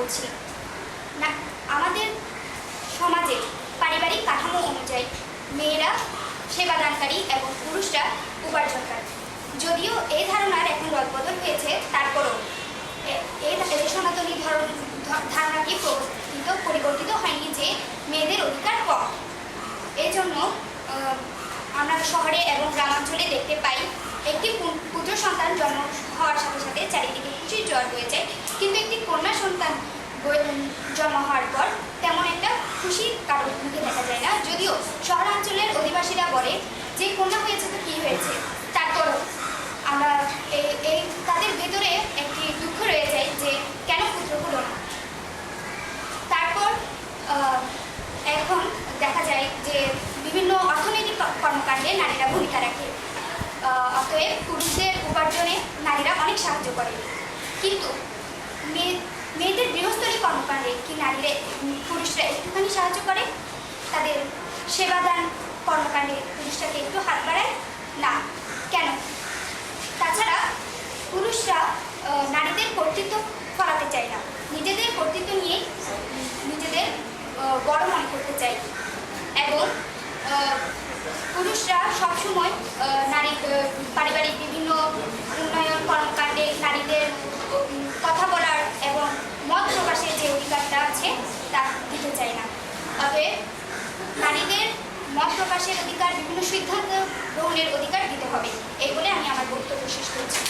বলছি না। আমাদের সমাজে পারিবারিক কাঠামো অনুযায়ী মেয়েরা সেবাদানকারী এবং পুরুষরা উপার্জনকারী। যদিও এই ধারণার এখন রদবদল হয়েছে, তারপরও এই সনাতনী ধারণাটি পরিবর্তিত হয়নি যে মেয়েদের অধিকার কম। এই জন্য আমরা শহরে এবং গ্রামাঞ্চলে দেখতে পাই একটি পুত্র সন্তান জন্ম হওয়ার সাথে সাথে চারিদিকে খুশির জোয়ার বয়ে যায়, কিন্তু একটি কন্যা সন্তান জন্ম হওয়ার পর তেমন একটা খুশি কারোর মুখে দেখা যায় না। যদিও শহরাঞ্চলের অধিবাসীরা বলে যে কন্যা হয়েছে তো কী হয়েছে, তারপরও আমরা এই তাদের ভেতরে একটি দুঃখ রয়ে যায় যে কেন পুত্র হলো না। তারপর এখন দেখা যায় যে বিভিন্ন অর্থনৈতিক কর্মকাণ্ডে নারীরা ভূমিকা রাখে। অতএব পুরুষদের উপার্জনে নারীরা অনেক সাহায্য করে, কিন্তু মেয়েদের গৃহস্থলী কর্মকাণ্ডে কি পুরুষরা একটুখানি সাহায্য করে? তাদের সেবাদান কর্মকাণ্ডে পুরুষটাকে একটু হাত বাড়ায় না কেন? তাছাড়া পুরুষরা নারীদের কর্তৃত্ব ফলাতে চায় না, নিজেদের কর্তৃত্ব নিয়ে নিজেদের বড় মনে করতে চায়। এবং পুরুষরা সবসময় পারিবারিক বিভিন্ন উন্নয়ন কর্মকাণ্ডে নারীদের কথা বলার এবং মত প্রকাশের যে অধিকারটা আছে তা দিতে চায় না। তবে নারীদের মত প্রকাশের অধিকার, বিভিন্ন সিদ্ধান্ত গ্রহণের অধিকার দিতে হবে। এই বলে আমি আমার বক্তব্য শেষ করছি।